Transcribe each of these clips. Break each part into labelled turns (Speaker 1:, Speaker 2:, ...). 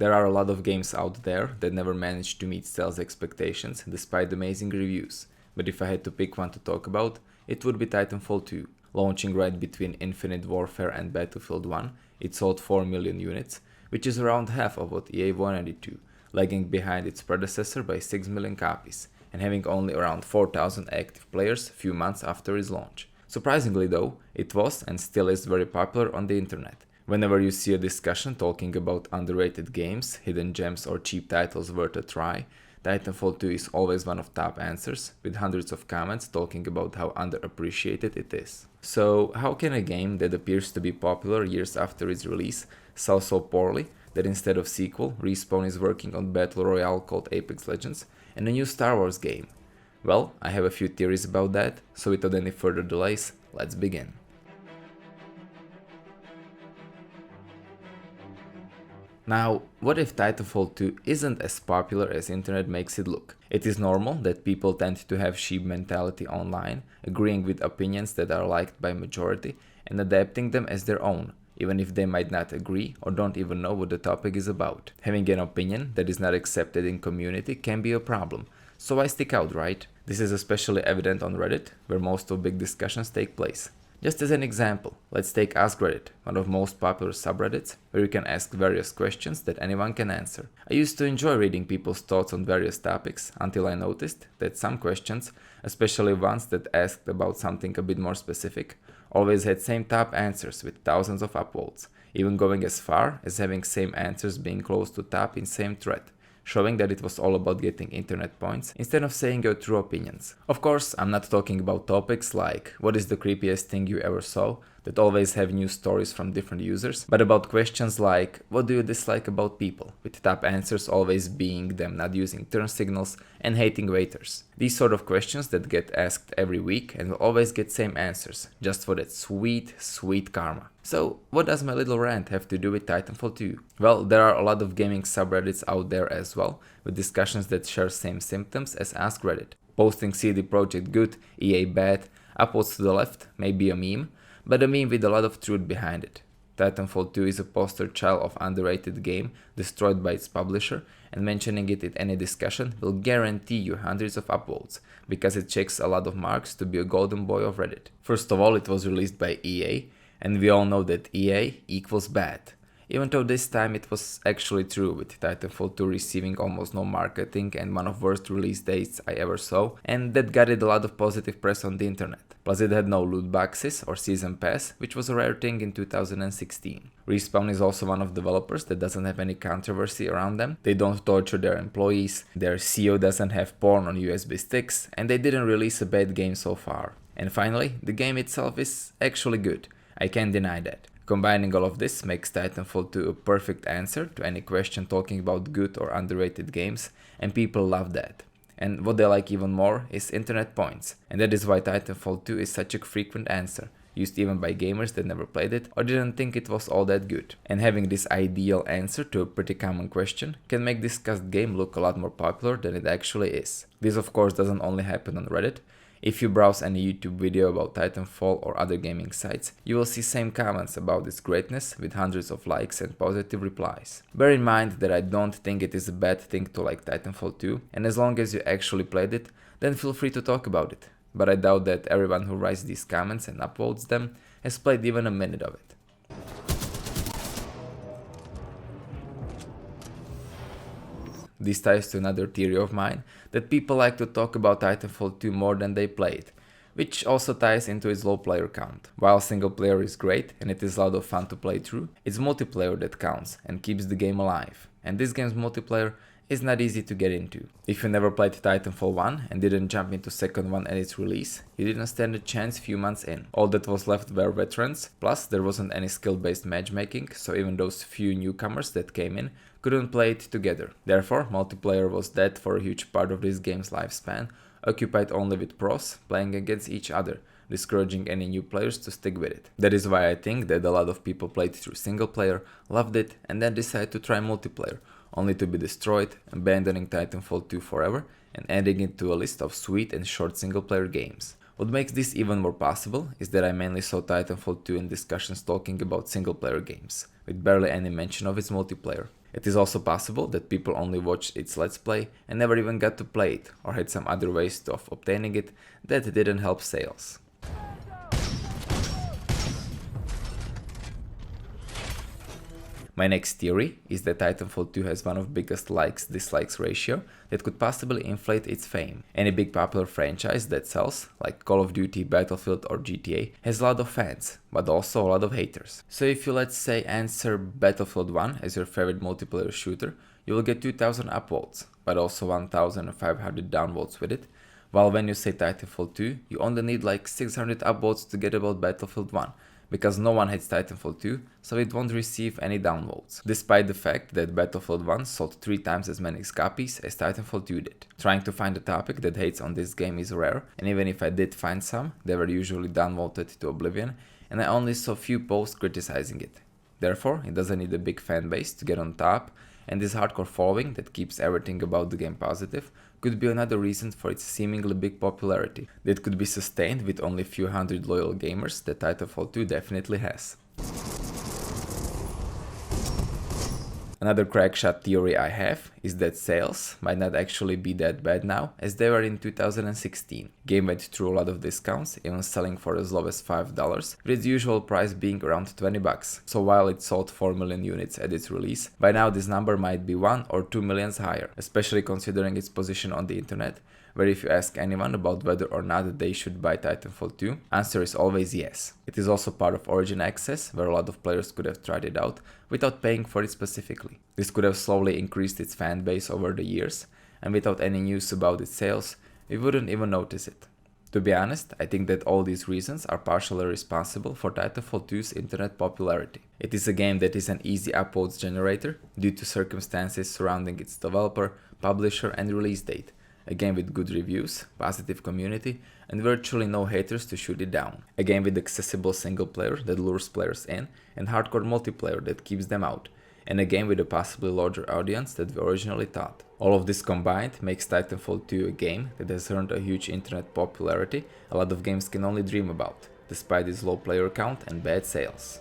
Speaker 1: There are a lot of games out there that never managed to meet sales expectations despite amazing reviews, but if I had to pick one to talk about, it would be Titanfall 2. Launching right between Infinite Warfare and Battlefield 1, it sold 4 million units, which is around half of what EA wanted it to, lagging behind its predecessor by 6 million copies, and having only around 4,000 active players a few months after its launch. Surprisingly though, it was and still is very popular on the internet. Whenever you see a discussion talking about underrated games, hidden gems or cheap titles worth a try, Titanfall 2 is always one of top answers, with hundreds of comments talking about how underappreciated it is. So how can a game that appears to be popular years after its release sell so poorly that instead of sequel, Respawn is working on Battle Royale called Apex Legends and a new Star Wars game? Well, I have a few theories about that, so without any further delays, let's begin. Now, what if Titanfall 2 isn't as popular as internet makes it look? It is normal that people tend to have sheep mentality online, agreeing with opinions that are liked by majority and adapting them as their own, even if they might not agree or don't even know what the topic is about. Having an opinion that is not accepted in community can be a problem, so why stick out, right? This is especially evident on Reddit, where most of big discussions take place. Just as an example, let's take Ask Reddit, one of most popular subreddits, where you can ask various questions that anyone can answer. I used to enjoy reading people's thoughts on various topics until I noticed that some questions, especially ones that asked about something a bit more specific, always had same top answers with thousands of upvotes, even going as far as having same answers being close to top in same thread, showing that it was all about getting internet points instead of saying your true opinions. Of course, I'm not talking about topics like what is the creepiest thing you ever saw that always have new stories from different users, but about questions like what do you dislike about people, with top answers always being them not using turn signals and hating waiters. These sort of questions that get asked every week and will always get same answers, just for that sweet, sweet karma. So, what does my little rant have to do with Titanfall 2? Well, there are a lot of gaming subreddits out there as well, with discussions that share same symptoms as Ask Reddit. Posting CD Projekt good, EA bad, upvotes to the left, maybe a meme, but a meme with a lot of truth behind it. Titanfall 2 is a poster child of underrated game destroyed by its publisher, and mentioning it in any discussion will guarantee you hundreds of upvotes, because it checks a lot of marks to be a golden boy of Reddit. First of all, it was released by EA, and we all know that EA equals bad. Even though this time it was actually true, with Titanfall 2 receiving almost no marketing and one of worst release dates I ever saw, and that got it a lot of positive press on the internet. Plus it had no loot boxes or season pass, which was a rare thing in 2016. Respawn is also one of the developers that doesn't have any controversy around them. They don't torture their employees, their CEO doesn't have porn on USB sticks, and they didn't release a bad game so far. And finally, the game itself is actually good. I can't deny that. Combining all of this makes Titanfall 2 a perfect answer to any question talking about good or underrated games, and people love that. And what they like even more is internet points, and that is why Titanfall 2 is such a frequent answer, used even by gamers that never played it or didn't think it was all that good. And having this ideal answer to a pretty common question can make discussed game look a lot more popular than it actually is. This of course doesn't only happen on Reddit. If you browse any YouTube video about Titanfall or other gaming sites, you will see same comments about its greatness with hundreds of likes and positive replies. Bear in mind that I don't think it is a bad thing to like Titanfall 2, and as long as you actually played it, then feel free to talk about it. But I doubt that everyone who writes these comments and upvotes them has played even a minute of it. This ties to another theory of mine, that people like to talk about Titanfall 2 more than they play it, which also ties into its low player count. While single player is great and it is a lot of fun to play through, it's multiplayer that counts and keeps the game alive, and this game's multiplayer is not easy to get into. If you never played Titanfall 1 and didn't jump into second one at its release, you didn't stand a chance few months in. All that was left were veterans, plus there wasn't any skill-based matchmaking, so even those few newcomers that came in couldn't play it together. Therefore, multiplayer was dead for a huge part of this game's lifespan, occupied only with pros playing against each other, discouraging any new players to stick with it. That is why I think that a lot of people played through single player, loved it, and then decided to try multiplayer, only to be destroyed, abandoning Titanfall 2 forever and adding it to a list of sweet and short single player games. What makes this even more possible is that I mainly saw Titanfall 2 in discussions talking about single player games, with barely any mention of its multiplayer. It is also possible that people only watched its Let's Play and never even got to play it, or had some other ways of obtaining it that didn't help sales. My next theory is that Titanfall 2 has one of the biggest likes-dislikes ratio that could possibly inflate its fame. Any big popular franchise that sells, like Call of Duty, Battlefield or GTA, has a lot of fans, but also a lot of haters. So if you, let's say, answer Battlefield 1 as your favorite multiplayer shooter, you will get 2000 upvotes, but also 1500 downvotes with it, while when you say Titanfall 2, you only need like 600 upvotes to get about Battlefield 1, because no one hates Titanfall 2, so it won't receive any downvotes, despite the fact that Battlefield 1 sold 3 times as many copies as Titanfall 2 did. Trying to find a topic that hates on this game is rare, and even if I did find some, they were usually downvoted to oblivion, and I only saw few posts criticizing it. Therefore, it doesn't need a big fan base to get on top, and this hardcore following that keeps everything about the game positive could be another reason for its seemingly big popularity that could be sustained with only a few hundred loyal gamers that Titanfall 2 definitely has. Another crackshot theory I have is that sales might not actually be that bad now as they were in 2016. Game went through a lot of discounts, even selling for as low as $5, with its usual price being around 20 bucks. So while it sold 4 million units at its release, by now this number might be 1 or 2 millions higher, especially considering its position on the internet, where if you ask anyone about whether or not they should buy Titanfall 2, answer is always yes. It is also part of Origin Access, where a lot of players could have tried it out without paying for it specifically. This could have slowly increased its fan base over the years, and without any news about its sales, we wouldn't even notice it. To be honest, I think that all these reasons are partially responsible for Titanfall 2's internet popularity. It is a game that is an easy upvotes generator due to circumstances surrounding its developer, publisher and release date. A game with good reviews, positive community, and virtually no haters to shoot it down. A game with accessible single player that lures players in, and hardcore multiplayer that keeps them out. And a game with a possibly larger audience than we originally thought. All of this combined makes Titanfall 2 a game that has earned a huge internet popularity a lot of games can only dream about, despite its low player count and bad sales.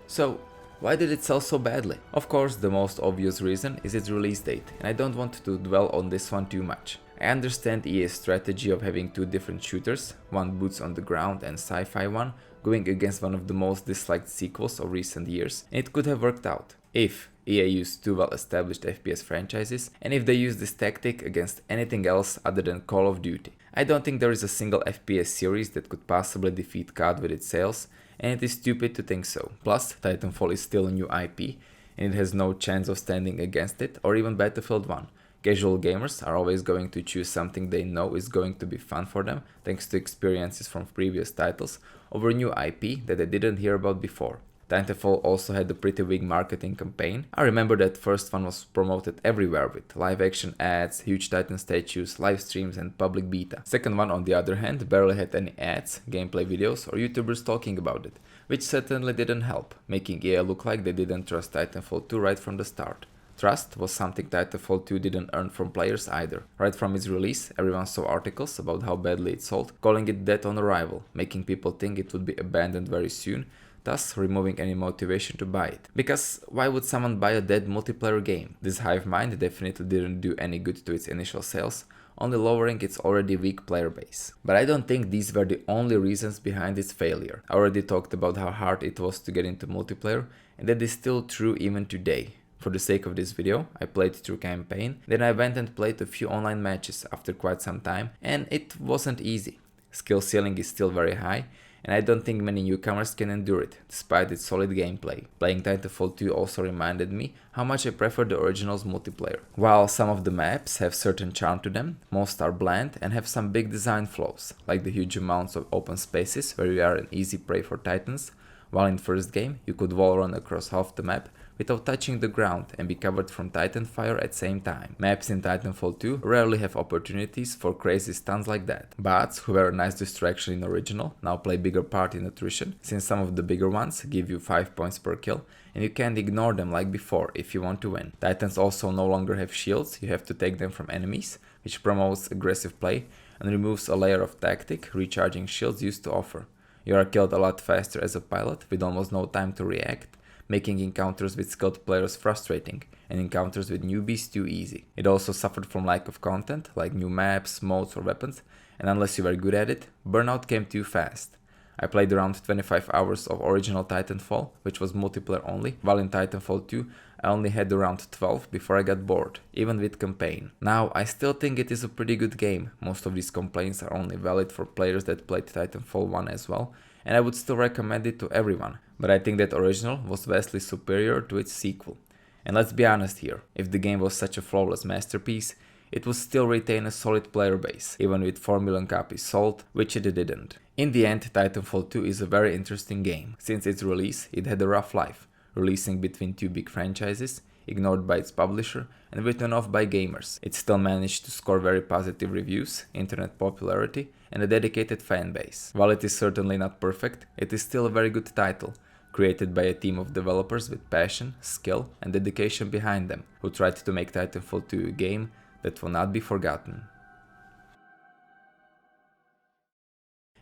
Speaker 1: So, why did it sell so badly? Of course, the most obvious reason is its release date, and I don't want to dwell on this one too much. I understand EA's strategy of having two different shooters, one boots on the ground and sci-fi one, going against one of the most disliked sequels of recent years, and it could have worked out if EA used two well-established FPS franchises, and if they used this tactic against anything else other than Call of Duty. I don't think there is a single FPS series that could possibly defeat COD with its sales, and it is stupid to think so. Plus, Titanfall is still a new IP, and it has no chance of standing against it or even Battlefield 1. Casual gamers are always going to choose something they know is going to be fun for them, thanks to experiences from previous titles, over a new IP that they didn't hear about before. Titanfall also had a pretty big marketing campaign. I remember that first one was promoted everywhere with live action ads, huge Titan statues, live streams and public beta. Second one on the other hand barely had any ads, gameplay videos or YouTubers talking about it, which certainly didn't help, making EA look like they didn't trust Titanfall 2 right from the start. Trust was something Titanfall 2 didn't earn from players either. Right from its release, everyone saw articles about how badly it sold, calling it dead on arrival, making people think it would be abandoned very soon, thus removing any motivation to buy it. Because why would someone buy a dead multiplayer game? This hive mind definitely didn't do any good to its initial sales, only lowering its already weak player base. But I don't think these were the only reasons behind its failure. I already talked about how hard it was to get into multiplayer, and that is still true even today. For the sake of this video, I played through campaign, then I went and played a few online matches after quite some time, and it wasn't easy. Skill ceiling is still very high, and I don't think many newcomers can endure it, despite its solid gameplay. Playing Titanfall 2 also reminded me how much I prefer the original's multiplayer. While some of the maps have certain charm to them, most are bland and have some big design flaws, like the huge amounts of open spaces where you are an easy prey for titans, while in first game you could wall run across half the map without touching the ground and be covered from Titan fire at same time. Maps in Titanfall 2 rarely have opportunities for crazy stunts like that. Bots, who were a nice distraction in original, now play bigger part in attrition, since some of the bigger ones give you 5 points per kill, and you can't ignore them like before if you want to win. Titans also no longer have shields, you have to take them from enemies, which promotes aggressive play and removes a layer of tactic recharging shields used to offer. You are killed a lot faster as a pilot with almost no time to react, making encounters with skilled players frustrating and encounters with newbies too easy. It also suffered from lack of content, like new maps, modes or weapons, and unless you were good at it, burnout came too fast. I played around 25 hours of original Titanfall, which was multiplayer only, while in Titanfall 2 I only had around 12 before I got bored, even with campaign. Now, I still think it is a pretty good game. Most of these complaints are only valid for players that played Titanfall 1 as well, and I would still recommend it to everyone. But I think that original was vastly superior to its sequel. And let's be honest here, if the game was such a flawless masterpiece, it would still retain a solid player base, even with 4 million copies sold, which it didn't. In the end, Titanfall 2 is a very interesting game. Since its release, it had a rough life, releasing between two big franchises, ignored by its publisher, and written off by gamers. It still managed to score very positive reviews, internet popularity, and a dedicated fan base. While it is certainly not perfect, it is still a very good title, created by a team of developers with passion, skill, and dedication behind them, who tried to make Titanfall 2 a game that will not be forgotten.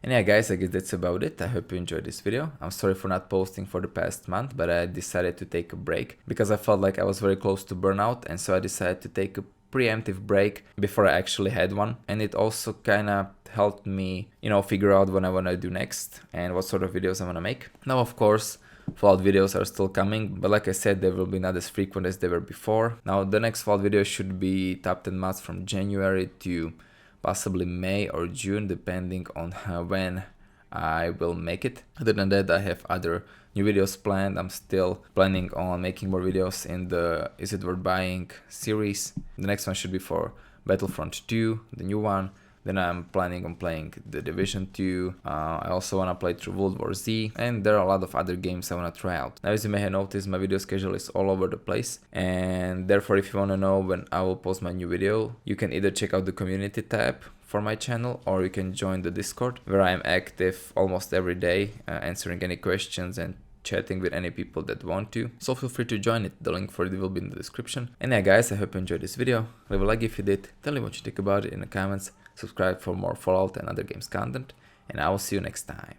Speaker 1: And yeah guys, I guess that's about it. I hope you enjoyed this video. I'm sorry for not posting for the past month, but I decided to take a break because I felt like I was very close to burnout, and so I decided to take a preemptive break before I actually had one. And it also kinda helped me, figure out what I wanna do next and what sort of videos I wanna make. Now of course, Fallout videos are still coming, but like I said, they will be not as frequent as they were before. Now the next Fallout video should be top 10 mods from January to possibly May or June, depending on when I will make it. Other than that, I have other new videos planned. I'm still planning on making more videos in the Is It Worth Buying series. The next one should be for Battlefront 2, the new one. Then I'm planning on playing The Division 2. I also want to play through World War Z, and there are a lot of other games I want to try out. Now, as you may have noticed, my video schedule is all over the place, and therefore if you want to know when I will post my new video, you can either check out the community tab for my channel, or you can join the Discord, where I am active almost every day, answering any questions and chatting with any people that want to. So feel free to join it. The link for it will be in the description. And yeah guys, I hope you enjoyed this video. Leave a like if you did. Tell me what you think about it in the comments. Subscribe for more Fallout and other games content. And I will see you next time.